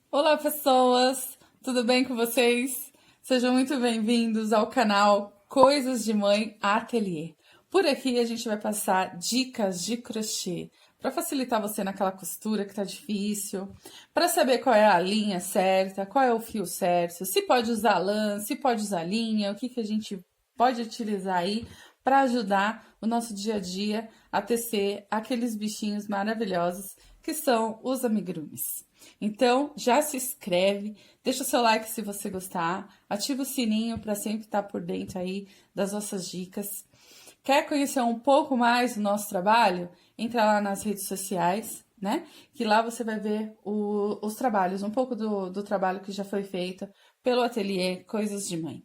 Olá, pessoas! Tudo bem com vocês? Sejam muito bem-vindos ao canal Coisas de Mãe Ateliê. Por aqui a gente vai passar dicas de crochê para facilitar você naquela costura que tá difícil, para saber qual é a linha certa, qual é o fio certo, se pode usar lã, se pode usar linha, o que a gente pode utilizar aí para ajudar o nosso dia a dia a tecer aqueles bichinhos maravilhosos que são os amigurumis. Então, já se inscreve, deixa o seu like se você gostar, ativa o sininho para sempre estar por dentro aí das nossas dicas. Quer conhecer um pouco mais do nosso trabalho? Entra lá nas redes sociais, né? Que lá você vai ver os trabalhos, um pouco do trabalho que já foi feito pelo ateliê Coisas de Mãe.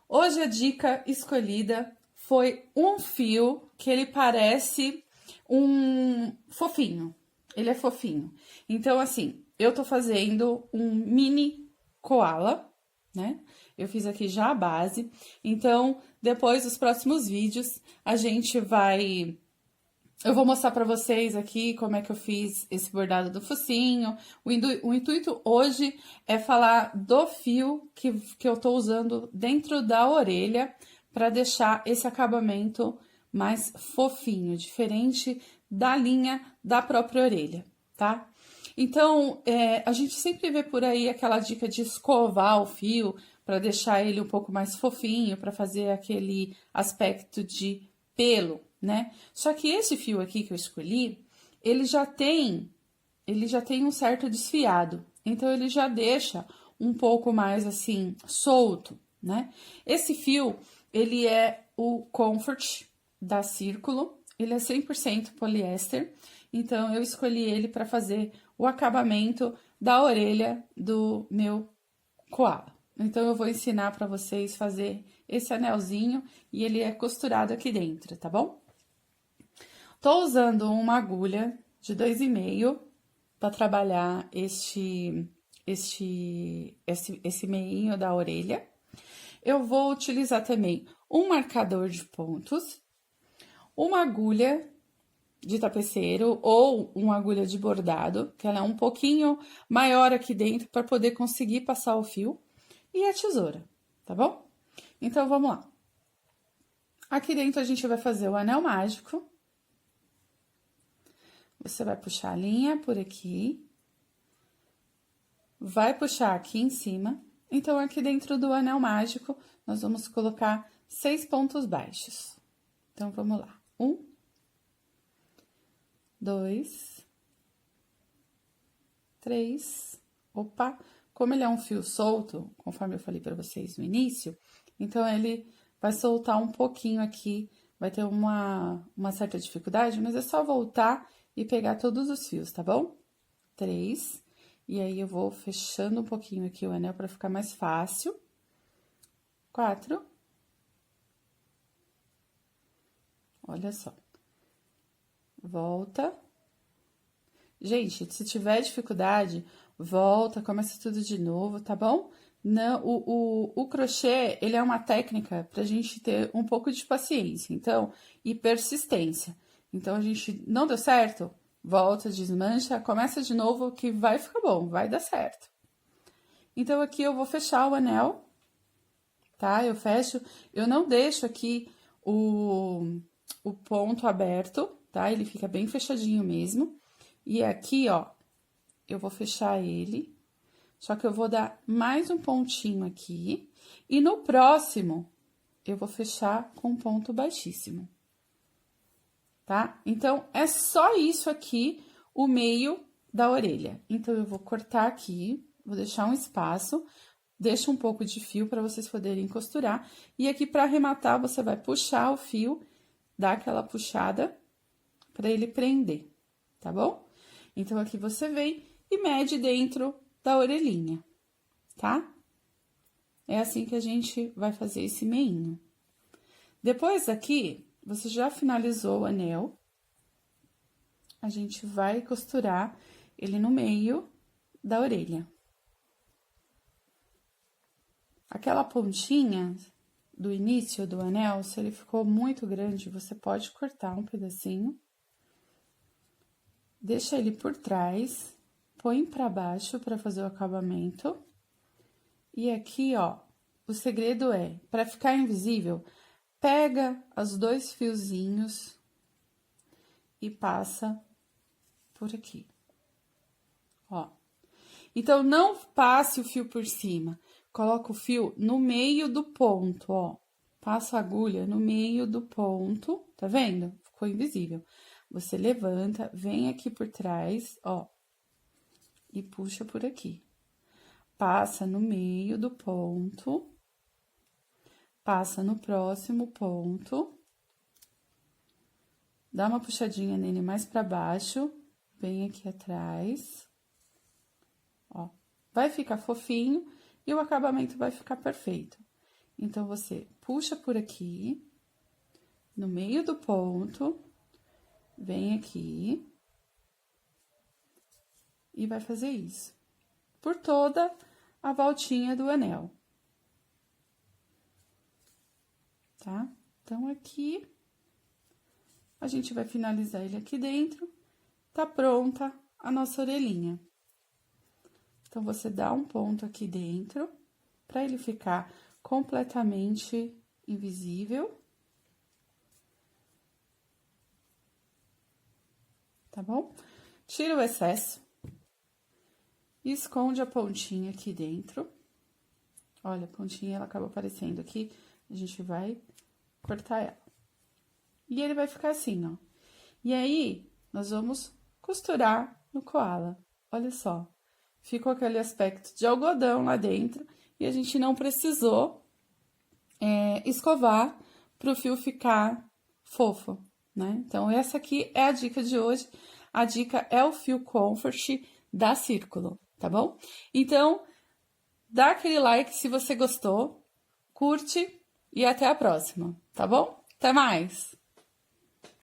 Hoje a dica escolhida foi um fio que ele parece um fofinho. Ele é fofinho. Então, assim, eu tô fazendo um mini koala, né? Eu fiz aqui já a base. Então, depois dos próximos vídeos, a gente vai... Eu vou mostrar para vocês aqui como é que eu fiz esse bordado do focinho. O intuito hoje é falar do fio que eu tô usando dentro da orelha para deixar esse acabamento mais fofinho, diferente da linha da própria orelha, tá? Então, a gente sempre vê por aí aquela dica de escovar o fio para deixar ele um pouco mais fofinho, para fazer aquele aspecto de pelo, né? Só que esse fio aqui que eu escolhi, ele já tem um certo desfiado, então ele já deixa um pouco mais assim solto, né? Esse fio, ele é o Comfort da Círculo, ele é 100% poliéster, então eu escolhi ele para fazer o acabamento da orelha do meu koala. Então eu vou ensinar para vocês fazer esse anelzinho e ele é costurado aqui dentro, tá bom? Tô usando uma agulha de 2,5 para trabalhar esse meinho da orelha. Eu vou utilizar também um marcador de pontos, uma agulha de tapeceiro ou uma agulha de bordado, que ela é um pouquinho maior aqui dentro para poder conseguir passar o fio, e a tesoura, tá bom? Então, vamos lá. Aqui dentro a gente vai fazer o anel mágico. Você vai puxar a linha por aqui, vai puxar aqui em cima. Então, aqui dentro do anel mágico, nós vamos colocar 6 pontos baixos. Então, vamos lá. 1, 2, 3, opa! Como ele é um fio solto, conforme eu falei para vocês no início, então ele vai soltar um pouquinho aqui, vai ter uma certa dificuldade, mas é só voltar e pegar todos os fios, tá bom? 3, e aí eu vou fechando um pouquinho aqui o anel para ficar mais fácil. 4. Olha só. Volta. Gente, se tiver dificuldade, volta, começa tudo de novo, tá bom? Não, o crochê, ele é uma técnica pra gente ter um pouco de paciência, então, e persistência. Então, a gente não deu certo, volta, desmancha, começa de novo que vai ficar bom, vai dar certo. Então, aqui eu vou fechar o anel, tá? Eu fecho, eu não deixo aqui o ponto aberto, tá? Ele fica bem fechadinho mesmo. E aqui, ó, eu vou fechar ele, só que eu vou dar mais um pontinho aqui. E no próximo, eu vou fechar com um ponto baixíssimo, tá? Então, é só isso aqui, o meio da orelha. Então, eu vou cortar aqui, vou deixar um espaço, deixa um pouco de fio para vocês poderem costurar. E aqui, para arrematar, você vai puxar o fio, dar aquela puxada para ele prender, tá bom? Então, aqui você vem e mede dentro da orelhinha, tá? É assim que a gente vai fazer esse meinho. Depois aqui, você já finalizou o anel, a gente vai costurar ele no meio da orelha. Aquela pontinha do início do anel, se ele ficou muito grande, você pode cortar um pedacinho. Deixa ele por trás põe pra baixo pra fazer o acabamento. E aqui, ó, o segredo é, pra ficar invisível, pega os 2 fiozinhos e passa por aqui, ó. Então, não passe o fio por cima, coloca o fio no meio do ponto, ó. Passa a agulha no meio do ponto, tá vendo? Ficou invisível. Você levanta, vem aqui por trás, ó, e puxa por aqui. Passa no meio do ponto, passa no próximo ponto, dá uma puxadinha nele mais pra baixo, vem aqui atrás, ó. Vai ficar fofinho e o acabamento vai ficar perfeito. Então, você puxa por aqui, no meio do ponto, vem aqui e vai fazer isso por toda a voltinha do anel. Tá? Então, aqui, a gente vai finalizar ele aqui dentro, tá pronta a nossa orelhinha. Então, você dá um ponto aqui dentro, pra ele ficar completamente invisível. Tá bom? Tira o excesso. E esconde a pontinha aqui dentro. Olha, a pontinha, ela acaba aparecendo aqui, a gente vai cortar ela. E ele vai ficar assim, ó. E aí, nós vamos costurar no koala. Olha só, ficou aquele aspecto de algodão lá dentro e a gente não precisou escovar para o fio ficar fofo, né? Então, essa aqui é a dica de hoje. A dica é o fio Comfort da Círculo, tá bom? Então, dá aquele like se você gostou, curte e até a próxima, tá bom? Até mais!